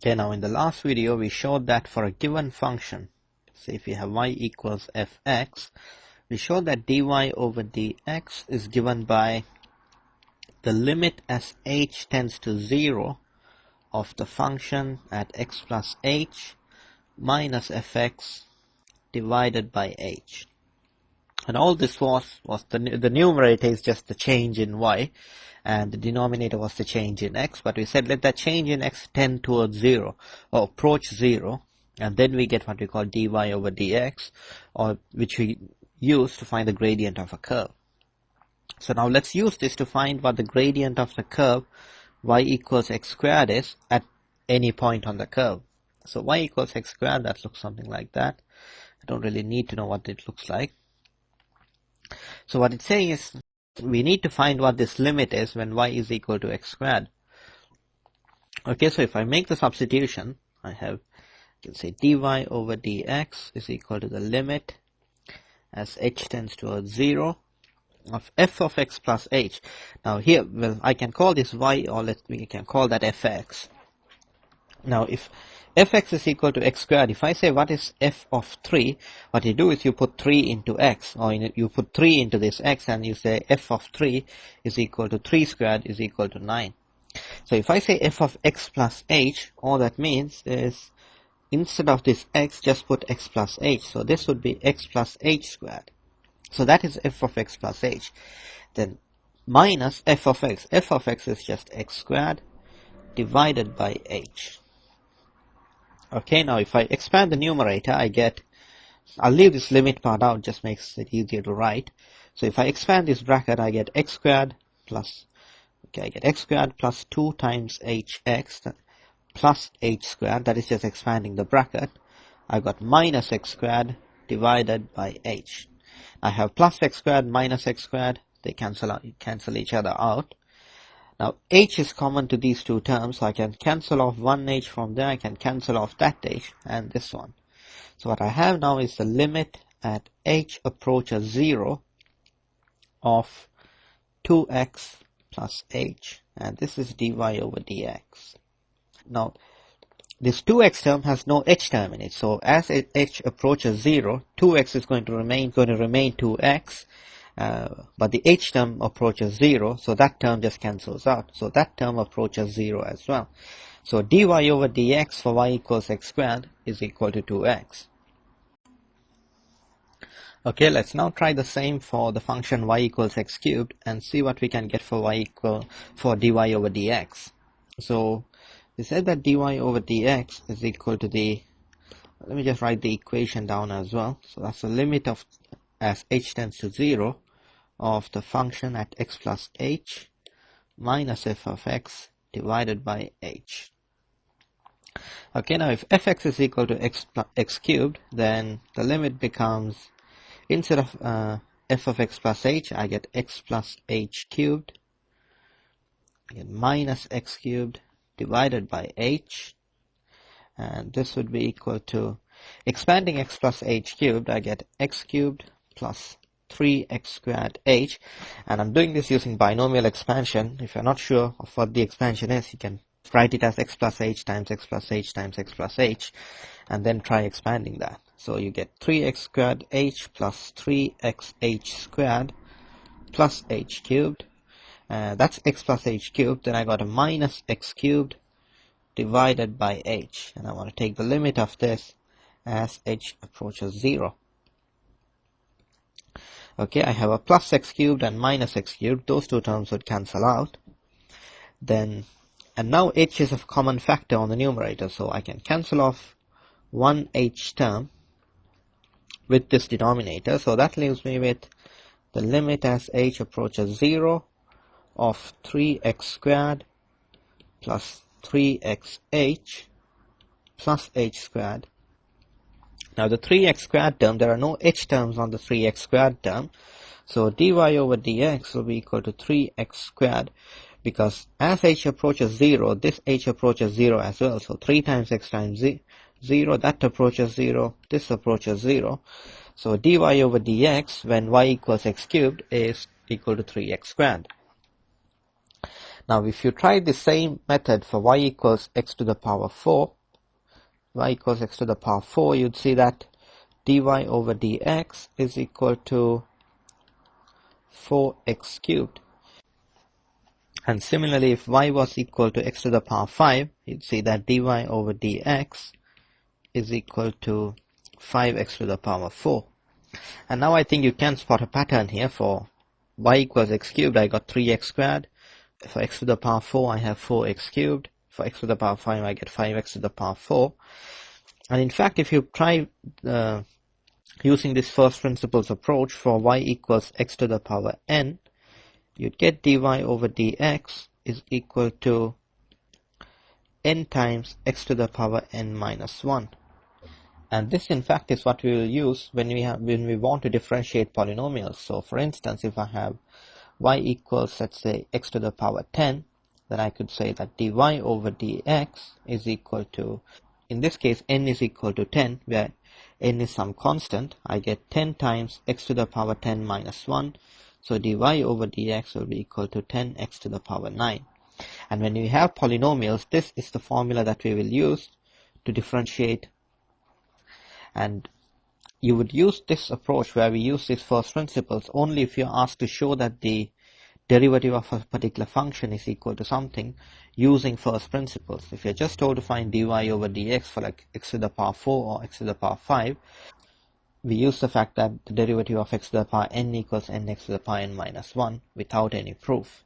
Okay, now in the last video we showed that for a given function, say if we have y equals fx, we showed that dy over dx is given by the limit as h tends to 0 of the function at x plus h minus fx divided by h. And all this was the numerator is just the change in y, and the denominator was the change in x, but we said let that change in x tend towards 0 or approach 0, and then we get what we call dy over dx, or which we use to find the gradient of a curve. So now let's use this to find what the gradient of the curve y equals x squared is at any point on the curve. So y equals x squared, that looks something like that. I don't really need to know what it looks like. So what it's saying is we need to find what this limit is when y is equal to x squared. Okay, so if I make the substitution, I can say dy over dx is equal to the limit as h tends towards 0 of f of x plus h. Now here, well, I can call this y, or we can call that fx. Now if fx is equal to x squared, if I say what is f of 3, what you do is you put 3 into x, or you put 3 into this x, and you say f of 3 is equal to 3 squared is equal to 9. So if I say f of x plus h, all that means is instead of this x, just put x plus h. So this would be x plus h squared. So that is f of x plus h. Then minus f of x. F of x is just x squared divided by h. Okay, now if I expand the numerator, I'll leave this limit part out, just makes it easier to write. So if I expand this bracket, I get x squared plus, I get x squared plus 2 times hx plus h squared, that is just expanding the bracket. I got minus x squared divided by h. I have plus x squared minus x squared, they cancel each other out. Now h is common to these two terms, so I can cancel off one h from there, I can cancel off that h and this one. So what I have now is the limit at h approaches 0 of 2x plus h, and this is dy over dx. Now this 2x term has no h term in it, so as h approaches 0, 2x is going to remain 2x, but the h term approaches 0, so that term just cancels out. So that term approaches 0 as well. So dy over dx for y equals x squared is equal to 2x. Okay, let's now try the same for the function y equals x cubed and see what we can get for dy over dx. So we said that dy over dx is equal to let me just write the equation down as well. So that's the limit of, as h tends to 0, of the function at x plus h minus f of x divided by h. Okay, now if fx is equal to x cubed, then the limit becomes, instead of f of x plus h, I get x plus h cubed, I get minus x cubed divided by h, and this would be equal to, expanding x plus h cubed, I get x cubed plus 3x squared h, and I'm doing this using binomial expansion. If you're not sure of what the expansion is, you can write it as x plus h times x plus h times x plus h, and then try expanding that. So you get 3x squared h plus 3xh squared plus h cubed. That's x plus h cubed. Then I got a minus x cubed divided by h, and I want to take the limit of this as h approaches 0. Okay, I have a plus x cubed and minus x cubed. Those two terms would cancel out. And now h is a common factor on the numerator, so I can cancel off one h term with this denominator. So that leaves me with the limit as h approaches 0 of 3x squared plus 3xh plus h squared. Now the 3x squared term, there are no h terms on the 3x squared term, so dy over dx will be equal to 3x squared, because as h approaches 0, this h approaches 0 as well. So 3 times x times 0, that approaches 0, this approaches 0. So dy over dx when y equals x cubed is equal to 3x squared. Now if you try the same method for y equals x to the power 4, you'd see that dy over dx is equal to 4x cubed. And similarly, if y was equal to x to the power 5, you'd see that dy over dx is equal to 5x to the power 4. And now I think you can spot a pattern here. For y equals x cubed, I got 3x squared. For x to the power 4, I have 4x cubed. For x to the power 5, I get 5x to the power 4. And in fact, if you try using this first principles approach for y equals x to the power n, you'd get dy over dx is equal to n times x to the power n minus 1. And this in fact is what we will use when we want to differentiate polynomials. So for instance, if I have y equals, let's say, x to the power 10, then I could say that dy over dx is equal to, in this case, n is equal to 10, where n is some constant. I get 10 times x to the power 10 minus 1. So dy over dx will be equal to 10x to the power 9. And when we have polynomials, this is the formula that we will use to differentiate. And you would use this approach where we use these first principles only if you're asked to show that the derivative of a particular function is equal to something using first principles. If you're just told to find dy over dx for like x to the power 4 or x to the power 5, we use the fact that the derivative of x to the power n equals nx to the power n minus 1 without any proof.